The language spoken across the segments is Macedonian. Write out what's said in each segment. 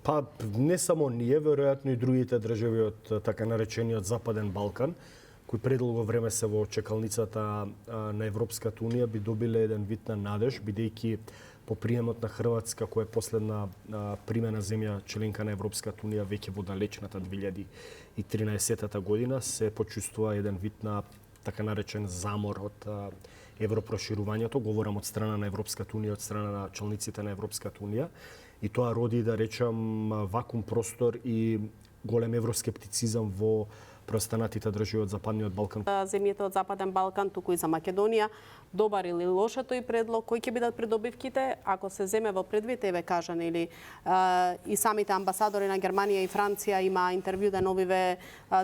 Па не само ние, веројатно и другите држави од така наречениот Западен Балкан, кои предолго време се во чекалницата на Европската унија, би добиле еден вид на надеж, бидејќи по приемот на Хрватска, која е последна примена земја членка на Европската унија веќе во далечната 2013 година, се почувствува еден вид на така наречен замор од европроширувањето, говорам од страна на Европската унија, од страна на челниците на Европската унија, и тоа роди, да речам, вакуум простор и голем евроскептицизам во преостанатите држави од Западниот Балкан. Земјите од Западен Балкан, туку и за Македонија, добар или лош тој предлог, кои ќе бидат придобивките, ако се земе во предвид, еве кажан, или и самите амбасадори на Германија и Франција има интервју деновиве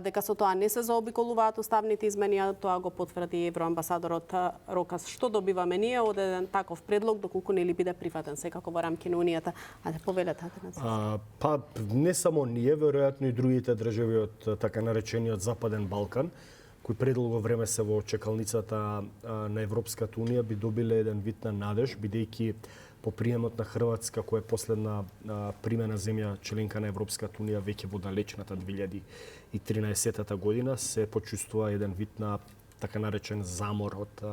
дека со тоа не се заобиколуваат уставните измени, а тоа го потврди евроамбасадорот Рокас. Што добиваме ние од еден таков предлог, доколку не ли биде прифатен секако во рамки на Унијата? Ајде повелете. Па не само ние, веројатно и другите држави од така наречениот Западен Балкан, кои предолго време се во чекалницата на Европската унија, би добиле еден вид на надеж, бидејќи по приемот на Хрватска, која е последна примена земја членка на Европската унија веќе во далечната 2013 година, се почувствува еден вид на така наречен замор од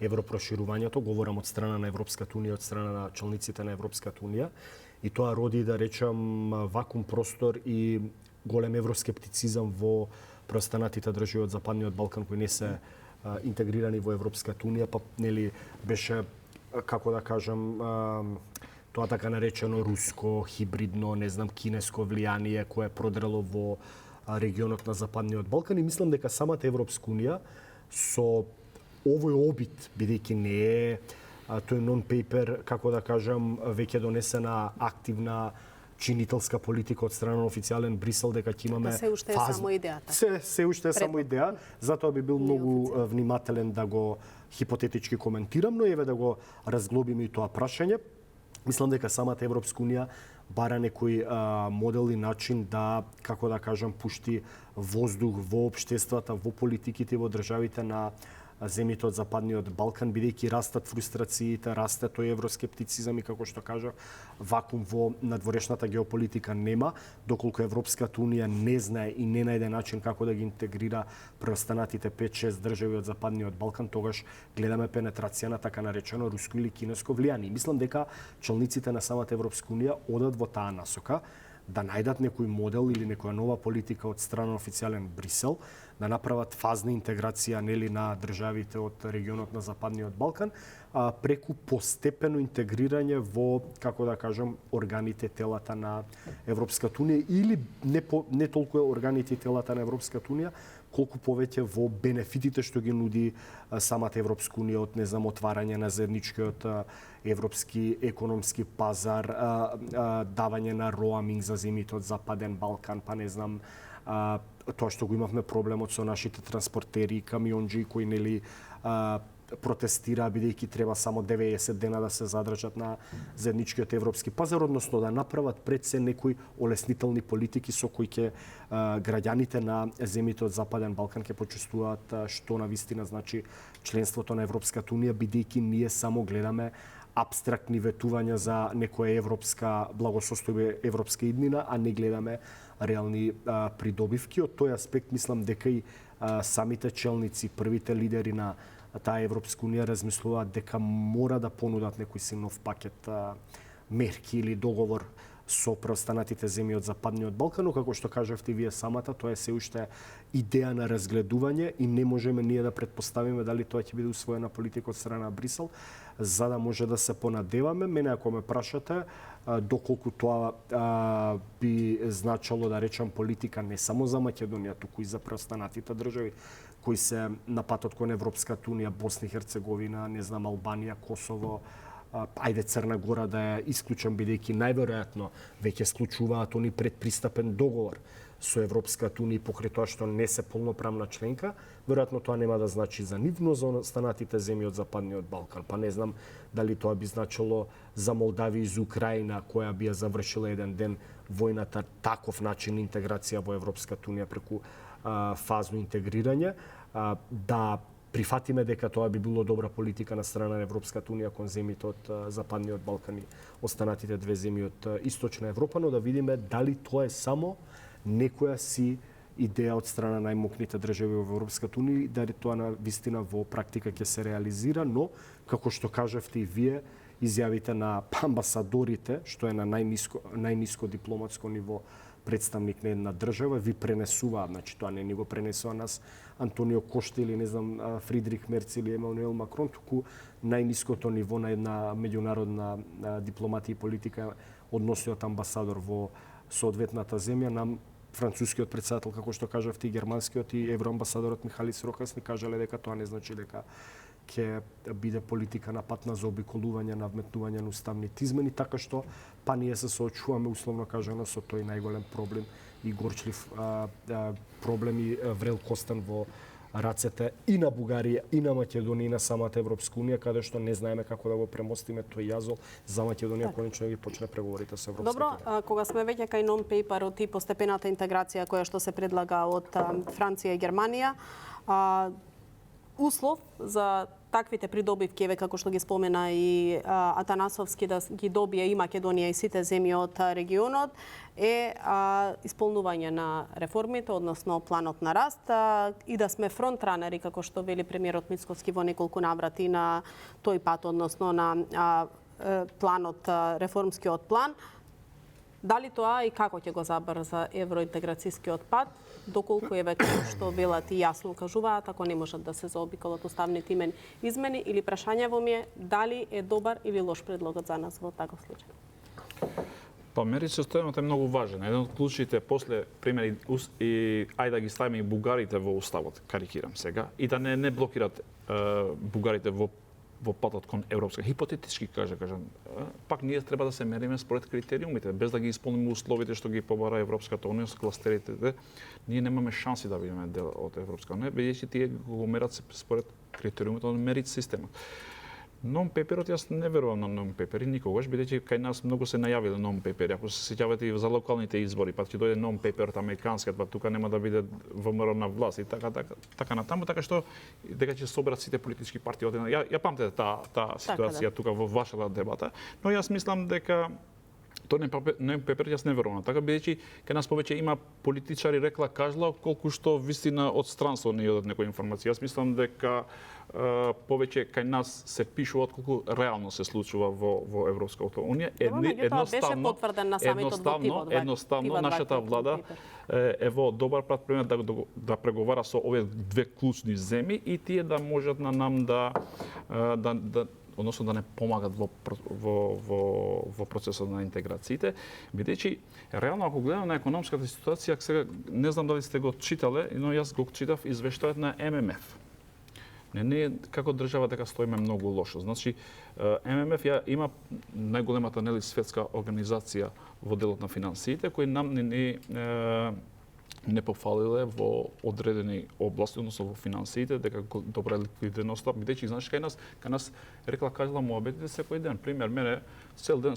европроширувањето, говорам од страна на Европската унија, од страна на челниците на Европската унија, и тоа роди, да речам, вакуум простор и голем евроскептицизам во преостанатите држави од Западниот Балкан кои не се интегрирани во Европската унија, па нели беше, како да кажам, тоа така наречено руско, хибридно, не знам, кинеско влијание кое продрело во регионот на Западниот Балкан, и мислам дека самата Европска унија со овој обид, бидејќи не е тој нон-пейпер, како да кажам, веќе донесена активна чинителска политика од страна на официјален Брисел, дека ќе имаме се уште е само идејата. Се уште е само идеја, затоа би бил многу внимателен да го хипотетички коментирам, но еве да го разглобиме и тоа прашање. Мислам дека самата Европска унија бара некој модел и начин да, како да кажам, пушти воздух во општествата, во политиките, во државите на земјите од Западниот Балкан, бидејќи растат фрустрациите, расте тој евроскептицизам и, како што кажа, вакуум во надворешната геополитика нема, доколку Европската унија не знае и не најде начин како да ги интегрира преостанатите 5-6 држави од Западниот Балкан, тогаш гледаме пенетрација на така наречено руско или кинеско влијание. Мислам дека челниците на самата Европска унија одат во таа насока, да најдат некој модел или некоја нова политика од страна на официјален Брисел, да направат фазна интеграција нели на државите од регионот на Западниот Балкан, преку постепено интегрирање во, како да кажам, органите, телата на Европската унија, или не толку органите и телата на Европската унија, колку повеќе во бенефитите што ги нуди самата Европска унија од, не знам, отварање на заедничкиот европски економски пазар, давање на роаминг за земјите од Западен Балкан, па не знам, тоа што го имавме проблемот со нашите транспортери и камионџи кои нели протестира бидејќи треба само 90 дена да се задржат на заедничкиот европски пазар, односно да направат пред се некои олеснителни политики со кои ќе граѓаните на земјите од Западен Балкан ќе почувствуваат што на вистина значи членството на Европската унија, бидејќи ние само гледаме апстрактни ветувања за некоја европска благосостојба, европска иднина, а не гледаме реални придобивки. Од тој аспект мислам дека и самите челници, првите лидери на таа Европска унија размислуваат дека мора да понудат некој си нов пакет мерки или договор со преостанатите земји од Западниот Балкан, но како што кажавте вие самата, тоа е се уште идеја на разгледување и не можеме ние да претпоставиме дали тоа ќе биде усвоена политика од страна на Брисел, за да може да се понадеваме. Мене ако ме прашате, доколку тоа би значало, да речам, политика не само за Македонија, туку и за преостанатите држави кои се на патот кон Европската унија, Босна и Херцеговина, не знам, Албанија, Косово, ајде Црна Гора да ја исклучам, бидејќи најверојатно веќе склучуваат они предпристапен договор со Европската унија покрај тоа што не се полноправна членка, веројатно тоа нема да значи за нив, но за останатите земји од Западниот Балкан. Па не знам дали тоа би значило за Молдавија и за Украина, која би ја завршила еден ден војната, таков начин интеграција во Европската унија преку фазно интегрирање, да прифатиме дека тоа би било добра политика на страна на Европската унија кон земјите од Западниот Балкан и останатите две земји од Источна Европа, но да видиме дали тоа е само некоја си идеја од страна на најмокните држави во Европската унија, дали тоа на вистина во практика ќе се реализира, но како што кажавте и вие, изјавите на амбасадорите, што е на најниско дипломатско ниво представник на една држава, ви пренесуваат, значи тоа не ни го пренесува нас Антонио Кошта или не знам Фридрих Мерц или Емануел Макрон, туку најниското ниво на една меѓународна дипломатија и политика односниот амбасадор во соодветната земја, нам францускиот претседател, како што кажавте, и германскиот и евроамбасадорот Михалис Рокас ни кажале дека тоа не значи дека ќе биде политика на пат на заобиколување на вметнување на уставните измени, така што па ние се соочуваме условно кажано со тој најголем проблем и горчлив проблем и врел костан во рацете и на Бугарија, и на Македонија, и на самата Европска унија, каде што не знаеме како да го премостиме тој јазол за Македонија, конечно ги почне преговорите со Европската унија. Добро, кога сме веќе кај нон-пейперот и постепената интеграција која што се предлага од Франција и Германија, услов за таквите придобивки, еве како што ги спомена и Атанасовски, да ги добие и Македонија и сите земји од регионот, е исполнување на реформите, односно планот на раст, и да сме фронтранери, како што вели премиерот Мицкоски во неколку наврати на тој пат, односно на планот, реформскиот план. Дали тоа и како ќе го забрза евроинтеграцијскиот пат, доколку еве како што велат и јасно кажуваат, ако не можат да се заобиколат уставните измени, или прашањево ми е дали е добар или лош предлогот за нас во таков случај? Па меритостојаноста е многу важен. Еден од клучите после примери и ајде да ги ставиме и бугарите во уставот, карикирам сега, и да не блокират бугарите во патот кон европска. Хипотетички кажам, пак ние треба да се мериме според критериумите, без да ги исполниме условите што ги побара Европската унија со кластерите. Ние немаме шанси да бидеме дел од Европска унија, бидејќи тие го мерат според критериумите од мерит системот. Non-paperот, јас не верувам на non-paperi никогаш, бидејќи кај нас многу се најавиле non-paperi. Ако се сеќавате и за локалните избори, па ќе дојде non-paperот американскиот, па тука нема да биде ВМРО на власт и така натаму, така што дека ќе соберат сите политички партии одеднаш. Ја памтете таа ситуација тука во вашата дебата, но јас мислам дека тоа не пепер, јас не верувам. Така бидејќи кај нас повеќе има политичари рекла кажла, колку што вистина од странство не одат некоја информација. Јас мислам дека повеќе кај нас се пишува отколку реално се случува во Европската унија. Едноставно нашата влада е во добар пат да преговара со овие две клучни земји и тие да можат на нам односно да не помагат во процесот на интеграциите, бидејќи реално ако гледаме на економската ситуација, сега не знам дали сте го читале, но јас го читав извештајот на ММФ. Не како држава дека стоиме многу лошо. Значи, ММФ има најголемата светска организација во делот на финансиите, кои нам не пофалиле во одредени области, односно во финансиите, дека добра ликвидноста, бидејќи знаеш кај нас рекла кажала муабетите секој ден. Пример, мене цел ден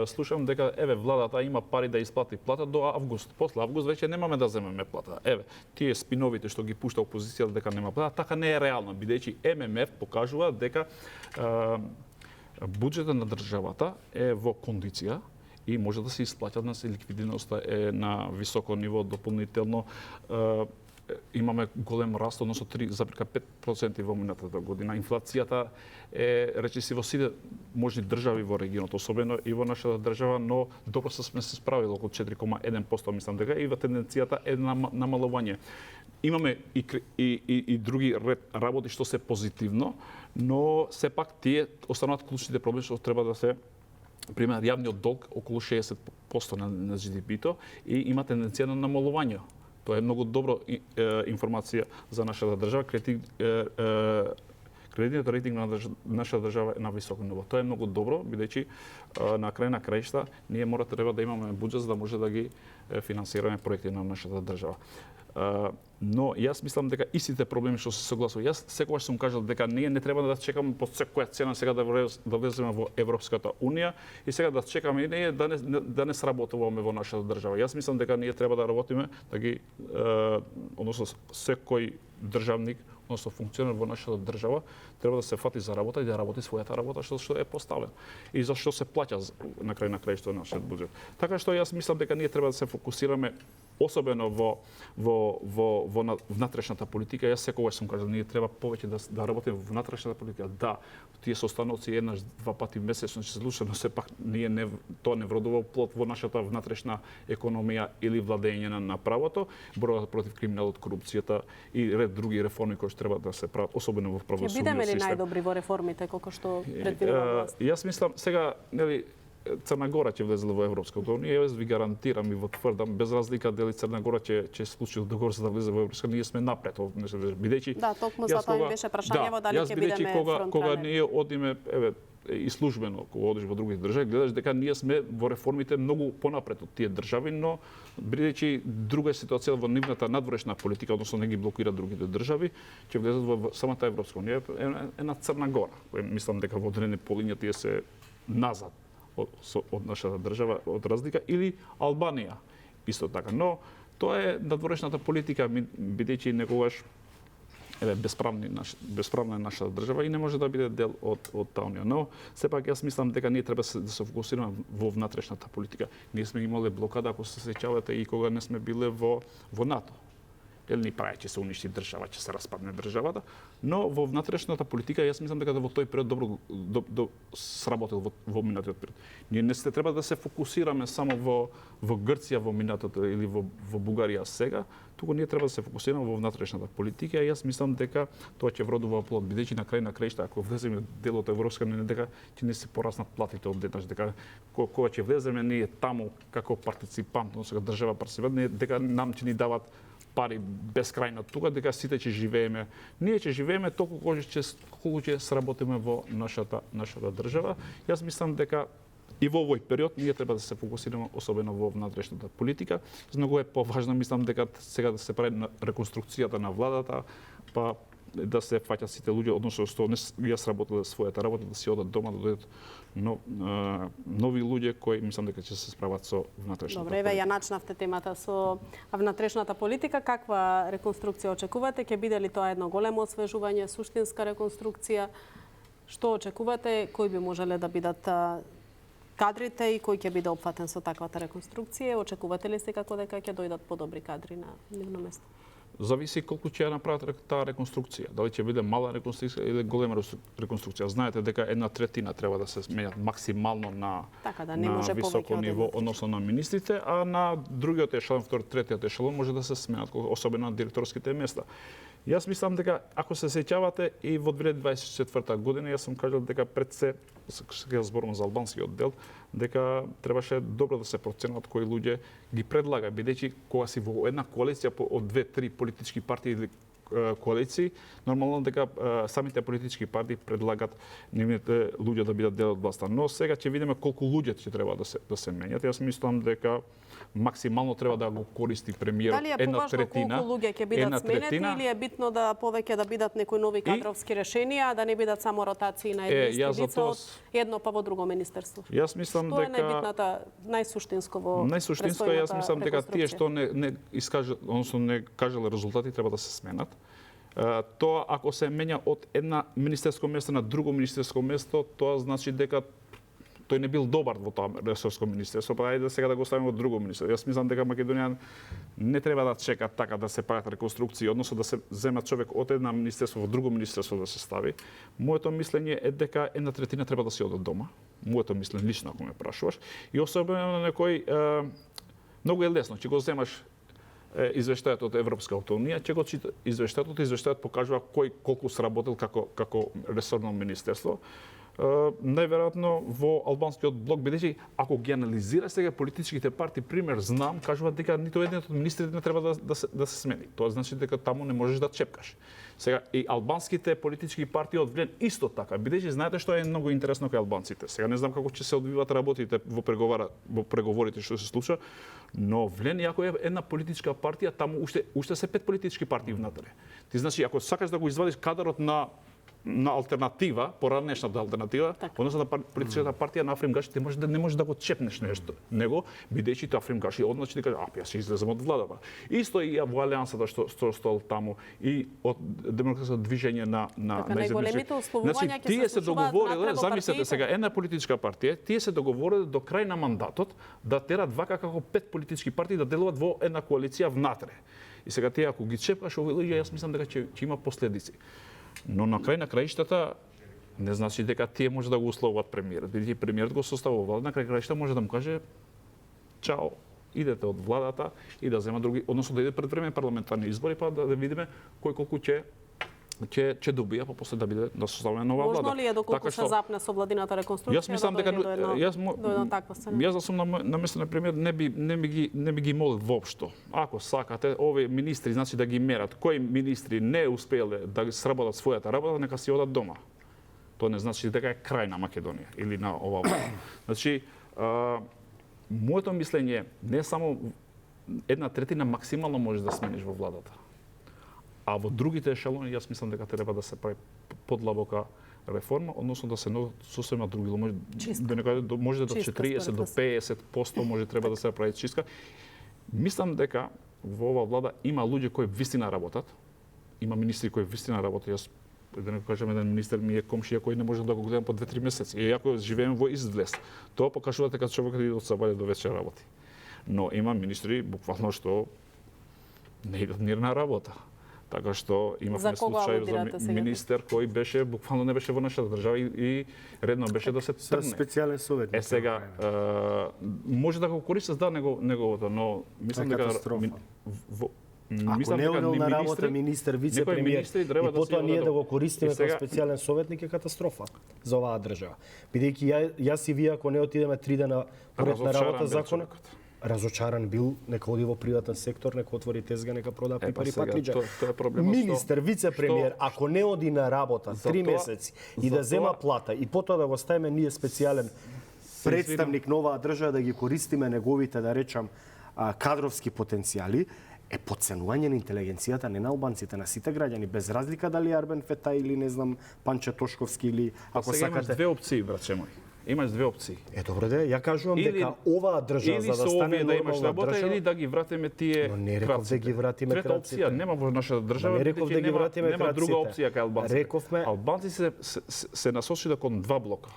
слушам дека еве владата има пари да исплати плата до август. После август веќе немаме да земеме плата. Еве, тие спиновите што ги пушта опозицијата дека нема плата, така не е реално, бидејќи ММФ покажува дека буџетот на државата е во кондиција и може да се исплаќат на ликвидноста е на високо ниво дополнително. Имаме голем раст, односно 3,5% во минатата година. Инфлацијата е, речиси, во сите можни држави во регионот, особено и во нашата држава, но добро сме се справили, околу 4,1%, мислам дека, и во тенденцијата е намалување. Имаме и други работи што се позитивно, но сепак тие остануваат клучните проблеми што треба да се пример, јавниот долг околу 60% на GDP-то и има тенденција на намалување. Тоа е многу добро информација за нашата држава. Кредитниот рейтинг на нашата држава е на високо ниво. Тоа е многу добро, бидејќи на крај на краишта ние треба да имаме буџет за да може да ги финансираме проекти на нашата држава. Но јас мислам дека истите проблеми што се согласува. Јас секогаш сум кажал дека ние не треба да чекаме по секоја цена сега да влеземе во Европската унија и сега да чекаме и ние да не сработуваме во нашата држава. Јас мислам дека ние треба да работиме да ги односно секој државник односно функционер во нашата држава, треба да се фати за работа и да работи својата работа што е поставен. И зашто се плаќа на крај на крајшто нашиот буџет. Така што јас мислам дека ние треба да се фокусираме особено во внатрешната политика. Јас секогаш сум кажал, ние треба повеќе да работиме во внатрешната политика. Да, тие состаноци еднаш, два пати месечно се случува, но сепак тоа не вродува плод во нашата внатрешна економија или владење на правото, борба против криминалот, корупцијата и ред други реформи кои треба да се прават, особено во правосудниот систем. Ќе бидеме ли најдобри во реформите колку што предвидува власт? Јас мислам сега, нели, Црна Гора ќе влезе во Европската унија, јас ви гарантирам и во тврдам, без разлика дали Црна Гора ќе случи договор за да влезе во Европската унија, ние сме напред, бидејќи Да, токму за тоа ми беше прашањево дали ќе бидеме фронтранери. Кога ние одиме, и службено, кога одиш во други држави, гледаш дека ние сме во реформите многу понапред од тие држави, но бидејќи друга е ситуација во нивната надворешна политика, односно не ги блокира другите држави, ќе влезат во самата Европска унија, една Црна Гора, која мислам дека во одредени полинија тие се назад од нашата држава, од разлика, или Албанија, исто така. Но тоа е надворешната политика, бидејќи некогаш бесправна е нашата држава и не може да биде дел од таа унија. Но сепак јас мислам дека ние треба да се фокусираме во внатрешната политика. Ние сме имале блокада, ако се сеќавате, и кога не сме биле во НАТО. Или ни прави ќе се уништи држава, ќе се распадне државата, но во внатрешната политика јас мислам дека во тој период добро сработил во минатиот период. Ние не се треба да се фокусираме само во Грција во минатото или во Бугарија сега, туку ние треба да се фокусираме во внатрешната политика и јас мислам дека тоа ќе вродува плод, бидејќи на крај на краишта ако влеземе дел од Европска унија, дека ќе не се пораснат платите одеднаш, дека кога ќе влеземе ние таму како партиципант, односно држава партиципант, дека нам ќе ни дават пари бескрајно тука, дека сите ќе живееме. Ние ќе живееме толку колку ќе сработиме во нашата држава. Јас мислам дека и во овој период ние треба да се фокусираме особено во внатрешната политика. Многу е поважно, мислам дека сега да се прави реконструкцијата на владата, па да се фаќат сите луѓе, односно што не ја сработиле својата работа, да си одат дома, да дојдат нови луѓе кои мислам дека ќе се справат со внатрешната политика. Добре, ја начнавте темата со внатрешната политика. Каква реконструкција очекувате? Ќе биде ли тоа едно големо освежување, суштинска реконструкција? Што очекувате? Кои би можеле да бидат кадрите и кој ќе биде опфатен со таквата реконструкција? Очекувате ли секако дека ќе дојдат подобри кадри на нивно место? Зависи колку ќе ја направат таа реконструкција. Дали ќе биде мала реконструкција или голема реконструкција. Знаете дека 1/3 треба да се сменат максимално на високо ниво, односно на министрите, а на другиот ешелон, третиот ешелон може да се сменат, особено на директорските места. Јас мислам дека ако се сеќавате и во 2024 година јас сум кажал дека пред се сега зборувам за албанскиот дел, дека требаше добро да се проценат кои луѓе ги предлага, бидејќи кога си во една коалиција од 2-3 политички партии или коалиции, нормално дека самите политички партии предлагат нивните луѓе да бидат дел од власта. Но сега ќе видиме колку луѓе ќе треба да се менјат. Јас мислам дека максимално треба да го користи премиерот 1/3. Дали е поважно колку луѓе ќе бидат сменети или е битно да повеќе да бидат некои нови кадровски решенија, да не бидат само ротации на едно лице од едно па во друго министерство? Јас мислам дека што е најбитната, најсуштинско во најсуштинско јас мислам дека тие што не искажат, односно не кажале резултати треба да се сменат. Тоа ако се менја од една министерско место на друго министерско место, тоа значи дека тој не бил добар во тоа ресорско министерство, па ајде сега да го ставиме во друго министерство. Јас мислам дека Македонија не треба да чека така да се прават реконструкции, односно да се зема човек од една министерство во друго министерство да се стави. Моето мислење е дека 1/3 треба да се оде дома. Моето мислење лично ако ме прашуваш, и особено на некој многу е лесно, ќе го земаш извештајот од Европската унија, ќе го чита извештајот покажува кој колку сработил како ресорно министерство. Најверојатно во албанскиот блок, бидејќи ако ги анализира сега политичките партии, пример знам, кажуваат дека ниту еден од министрите не треба да се смени. Тоа значи дека таму не можеш да чепкаш. Сега и албанските политички партии одвлен исто така, бидејќи знаете што е многу интересно кај албанците. Сега не знам како ќе се одвиваат работите во преговорите што се случува, но влен ако е една политичка партија, таму уште се 5 политички партии внатре. Ти значи ако сакаш да го извадиш кадарот на на алтернатива, поранешната алтернатива, односно на политичката партија на Африм Гаши, не може да го чепнеш нешто. Него, бидејќи тоа Африм Гаши однаш ти каже, јас ќе излезам од владата. Исто и во алијансата што стол таму и од демократското движење на најголемите условувања ќе тие се случуваат договориле, внатре во замислете сега, една политичка партија, тие се договориле до крај на мандатот да терат вака како 5 политички партии да делуваат во една коалиција внатре. И сега тие ако ги чепкаш овие луѓе, јас мислам дека ќе има последици. Но на крај на краишта не значи дека тие може да го условуваат премиерот. Бидејќи премиерот го составува влада, на крај краишта може да му каже чао, идете од владата и да зема други, односно да иде пред време парламентарни избори па да видиме кој колку ќе добија па после да биде да составиме нова влада. Можно ли е доколку се запне со владината реконструкција? Јас мислам дека до една таква сцена? Јас да сум на место на премиер не би ги молил воопшто. Ако сакате овие министри значи да ги мерат кои министри не успеале да сработат својата работа, нека си одат дома. Тоа не значи дека е крај на Македонија или на ова влада. Значи моето мислење не само 1/3 максимално можеш да смениш во владата. А во другите ешелони јас мислам дека треба да се прави подлабока реформа, односно да се сосема други, може до 40 до 50% може треба да се прави чистка. Мислам дека во ова влада има луѓе кои вистина работат, има министри кои вистина работат. Јас да не кажам еден министер ми е комшија кој не може да го гледам по 2-3 месеци. И ако живееме во издлес, тоа покажува дека човекот иде од сабајле до вечер работи. Но има министри буквално што не идат ни на работа. Така што имавме случај за министер кој беше буквално не беше во нашата држава и редно беше да се тргне. Специјален советник. Сега може да го користи за неговото, но мислам дека ако не одел на работа министер, вице-премиер и потоа ние да го користиме како специјален советник е катастрофа за оваа држава. Бидејќи јас и вие ако не отидеме 3 дена поред на работа законот, разочаран бил, нека оди во приватен сектор, нека отвори тезга, нека прода пипари патлиџа. Министер, вице-премиер, ако не оди на работа 3 месеци и да зема плата и потоа да го ставиме ние специјален представник на оваа држава да ги користиме неговите, да речам, кадровски потенцијали, е подценување на интелигенцијата не на албанците, на сите граѓани, без разлика дали Арбен Фетај или не знам Панче Тошковски или ако сега сакате. Имаш две опции, братче мој. Имаш две опции. Добре де, ја кажувам дека оваа држава за да стане да имаш работа држава, или да ги вратиме тие. Но не реков да ги вратиме краците. Трета опција нема во нашата држава, не реков да ги вратиме нема друга опција кај албанците. Рековме, албанците се насочиле кон два блока.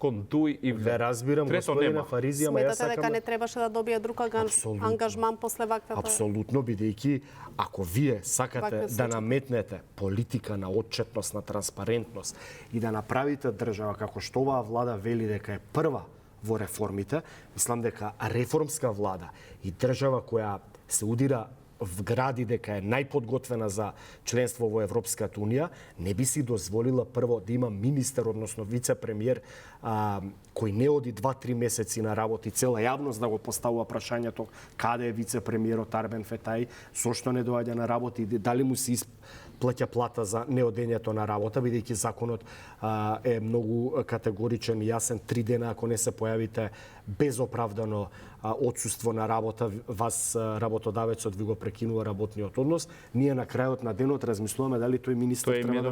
Кон Дуј и Ве разбирам, господине Фаризија, ама јас сакам... дека не требаше да добие друг ангажман после ваквата... Апсолутно, бидејќи ако вие сакате да наметнете политика на отчетност, на транспарентност и да направите држава како што оваа влада вели дека е прва во реформите, мислам дека реформска влада и држава која се удира вгради дека е најподготвена за членство во Европската унија, не би си дозволила прво да има министер, односно вице-премиер, кој не оди 2-3 месеци на работа и цела јавност да го поставува прашањето каде е вице-премиерот Арбен Фетај, зошто не доаѓа на работа и дали му се плаќа плата за неодењето на работа, бидејќи законот е многу категоричен и јасен. 3 дена ако не се појавите безоправдано отсуство на работа, вас работодавецот ви го прекинува работниот однос. Ние на крајот на денот размислуваме дали тој министер треба да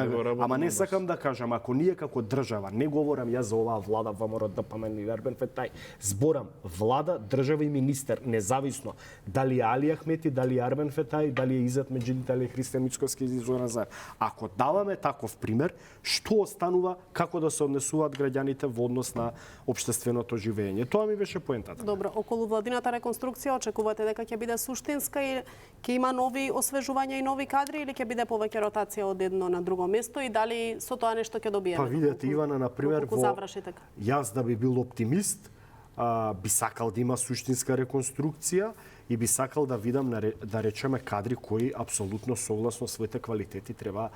го... Ама не сакам да кажам, ако ние како држава, не говорам јас за оваа влада, ВМРО, ДПМН или Арбен Фетај, зборам влада, држава и министер, независно дали е Али Ахмети, дали е Арбен Фетај, дали е Изет Меджидите, дали е Христијан Мицковски или Зоран Заев. Ако даваме таков пример, што останува како да се однесуваат граѓаните во однос на општественото живење? Тоа ми беше поентата. Добро, околу владината реконструкција очекувате дека ќе биде суштинска и ќе има нови освежувања и нови кадри или ќе биде повеќе ротација од едно на друго место и дали со тоа нешто ќе добиеме? Па видете, Ивана, например, јас да би бил оптимист, би сакал да има суштинска реконструкција и би сакал да видам, да речеме, кадри кои апсолутно согласно своите квалитети треба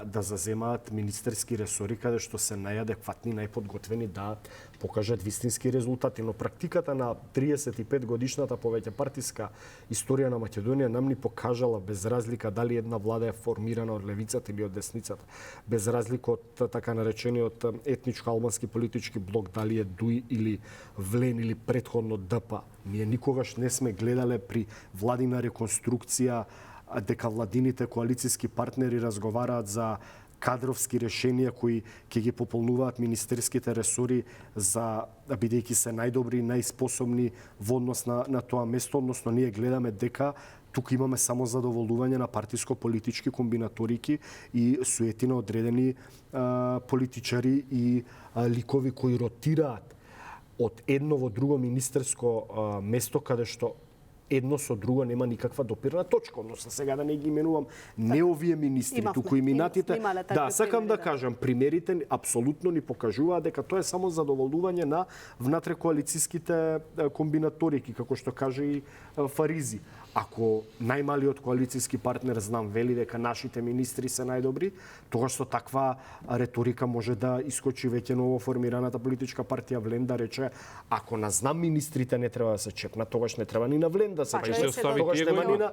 да заземаат министерски ресори каде што се најадекватни, најподготвени да покажат вистински резултати. Но практиката на 35 годишната повеќе партиска историја на Македонија нам ни покажала, без разлика дали една влада е формирана од левицата или од десницата, без разлика од така наречениот етничко албански политички блок, дали е Дуј или Влен или претходно ДП, ние никогаш не сме гледале при владина реконструкција дека владините коалициски партнери разговараат за кадровски решенија кои ќе ги пополнуваат министерските ресори за бидејќи се најдобри и најспособни во однос на тоа место, односно ние гледаме дека тука имаме само задоволување на партиско-политички комбинаторики и суети на одредени политичари и ликови кои ротираат од едно во друго министерско место каде што едно со друго нема никаква допирна точка. Односно сега да не ги именувам не овие министри, туку и минатите. Да, сакам да кажам, примерите апсолутно ни покажуваат дека тоа е само задоволување на внатре-коалицијските комбинаторики, како што каже и Фаризи. Ако најмалиот коалицијски партнер знам вели дека нашите министри се најдобри, тогаш со таква реторика може да искочи веќе новоформираната политичка партија Влен да рече ако на знам министрите не треба да се чепнат, тогаш не треба ни на Влен да се чепнат. Тогаш нема ни на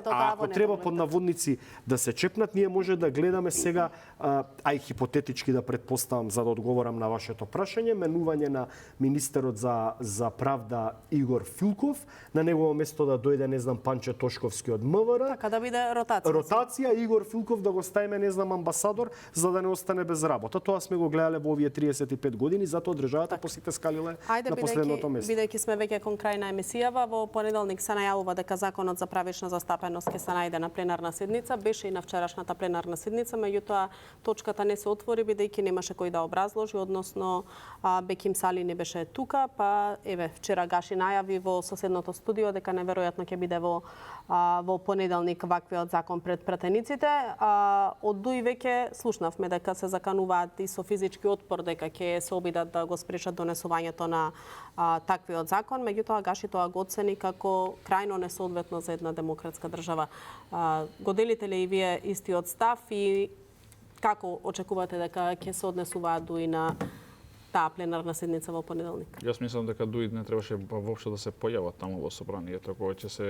ако треба под наводници да се чепнат, ние може да гледаме сега, ај хипотетички да предпоставам за да одговорам на вашето прашање, менување на министерот за правда Игор Филков, на негово место да дојде не знам Панче Тошковски од МВР. Така да биде ротација. Ротација, Игор Филков да го ставиме не знам амбасадор за да не остане без работа. Тоа сме го гледале во овие 35 години, затоа државата по сите скалиле на последното место. Бидејќи сме веќе кон крај на емисијава, во понеделник се најавува дека законот за правична застапеност ќе се најде на пленарна седница, беше и на вчерашната пленарна седница, меѓутоа точката не се отвори бидејќи немаше кој да образложи, односно Беким Сали не беше тука, па еве вчера Гаши најави во соседното студио дека неверојатно ќе биде во понеделник ваквиот закон пред пратениците. Од дуи веќе слушнавме дека се закануваат и со физички отпор дека ќе се обидат да го спречат донесувањето на таквиот закон, меѓутоа Гаши тоа го оцени како крајно несоодветно за една демократска држава. Го делите ли и вие истиот став и како очекувате дека ќе се однесуваат дуи на таа пленарна седница во понеделник? Јас мислам дека дуи не требаше воопшто да се појават таму во собранието кога ќе се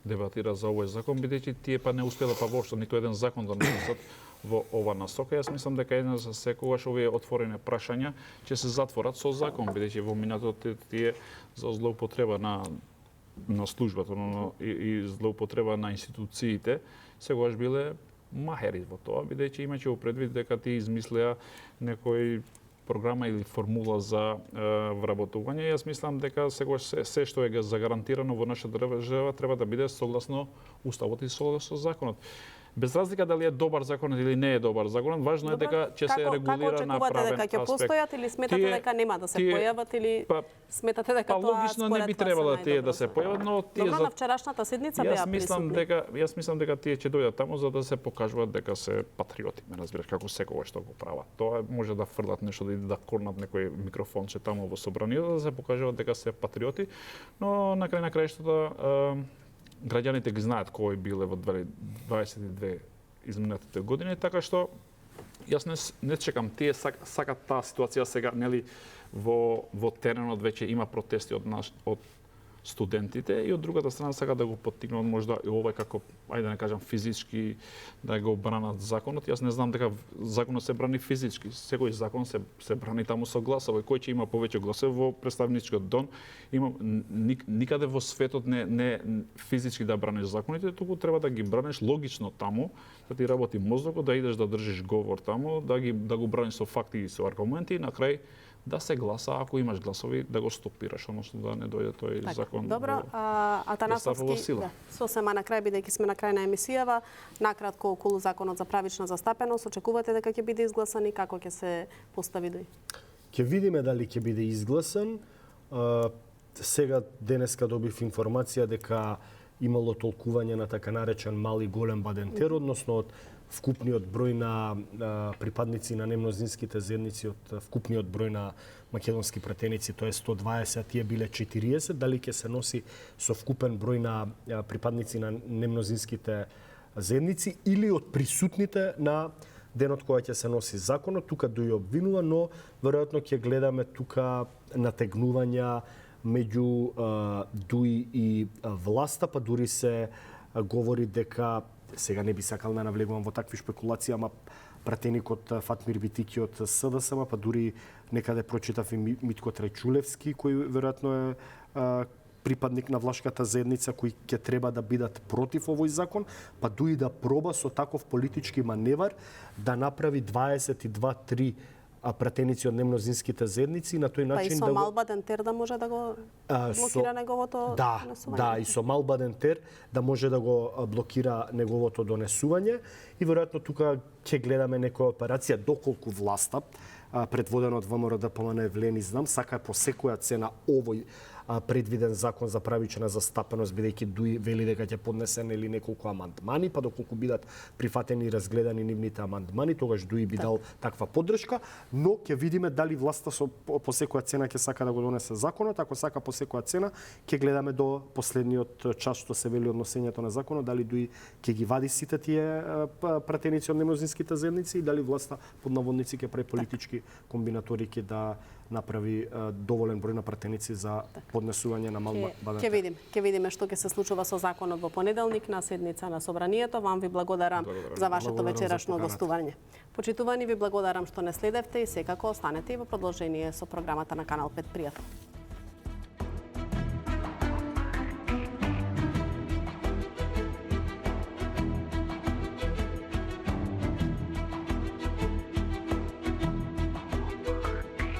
дебатира за овој закон, бидејќи тие па не успеле воопшто ниту еден закон да носат во ова насока. Јас мислам дека еднаш за секогаш овие отворени прашања ќе се затворат со закон, бидејќи во минатото тие за злоупотреба на службата и злоупотреба на институциите секогаш биле махери во тоа, бидејќи имајќи во предвид дека тие измислеа некој програма или формула за вработување. Јас мислам дека секогаш се што е загарантирано во нашата држава треба да биде согласно уставот и согласно законот. Без разлика дали е добар законот или не е добар законот, важно е дека ќе се регулира на правен аспект. Како очекувате дека ќе постојат или сметате дека нема да се појават или сметате дека тоа логично не би требало тие да се појават, но тие Добро, на вчерашната седница беа присутни. Јас мислам дека тие ќе дојдат таму за да се покажуваат дека се патриоти, ме разбираш, како секогаш што го прават. Тоа може да фрлат нешто да корнат некој микрофонче таму во собранието да се покажуваат дека се патриоти, но на крај на краиштата граѓаните ги знаат кои биле во 22 изминатите години, така што јас не чекам, тие сакат таа ситуација сега, нели, во теренот веќе има протести од студентите и од другата страна сака да го поттикнат можда и овој како, ајде да не кажам физички, да го бранат законот. Јас не знам дека законот се брани физички. Секој закон се брани таму со гласови. Кој ќе има повеќе гласови во представничкиот дом, има никаде во светот не физички да браниш законите, туку треба да ги браниш логично таму, да ти работи мозокот, да идеш да држиш говор таму, да го браниш со факти и со аргументи и на крај да се гласа, ако имаш гласови, да го стопираш, односно да не дојде тој закон. Добро, Атанасовски, сосема на крај, бидејќи сме на крај на емисијава, накратко околу законот за правична застапеност, очекувате дека ќе биде изгласан и како ќе се постави дој? Ќе видиме дали ќе биде изгласан. Сега денеска добив информација дека имало толкување на така наречен мали голем бадентер, односно од вкупниот број на припадници на немнозинските заедници, од вкупниот број на македонски пратеници, тоа е 120, тие биле 40, дали ќе се носи со вкупен број на припадници на немнозинските заедници или од присутните на денот кога ќе се носи законот, тука дуи обвинува, но веројатно ќе гледаме тука натегнувања меѓу дуи и власта, па дури се говори дека сега не би сакал да навлегувам во такви шпекулации, ама пратеникот Фатмир Битики од СДСМ, па дури некаде прочитав и Митко Трајчулевски, кој веројатно е припадник на влашката заедница кои ќе треба да бидат против овој закон, па дуи да проба со таков политички маневар да направи 22-3 пратеници од немнозинските заедници на тој Па и начин со да го Малба Дентер да може да го блокира неговото донесување. Да, и со Малба Дентер да може да го блокира неговото донесување и веројатно тука ќе гледаме некоја операција доколку власта предводена од ВМРО ДПМН Евлени знам сака по секоја цена овој предвиден закон за правична застапеност, бидејќи дуи вели дека ќе поднесе или неколку амандмани, па доколку бидат прифатени и разгледани нивните амандмани, тогаш дуи би дал таква поддршка, но ќе видиме дали власта по секоја цена ќе сака да го донесе законот, ако сака по секоја цена, ќе гледаме до последниот час што се вели односењето на законот, дали дуи ќе ги вади сите тие пратеници од немнозинските заедници и дали власта под наводници ќе прави политички комбинаторики да направи доволен број на пратеници за поднесување на Малба Дентер. Ќе видиме што ќе се случува со законот во понеделник на седница на Собранието. Вам ви благодарам за вашето вечерашно гостување. Почитувани, ви благодарам што не следевте и секако останете и во продолжение со програмата на Канал 5. Пријатно.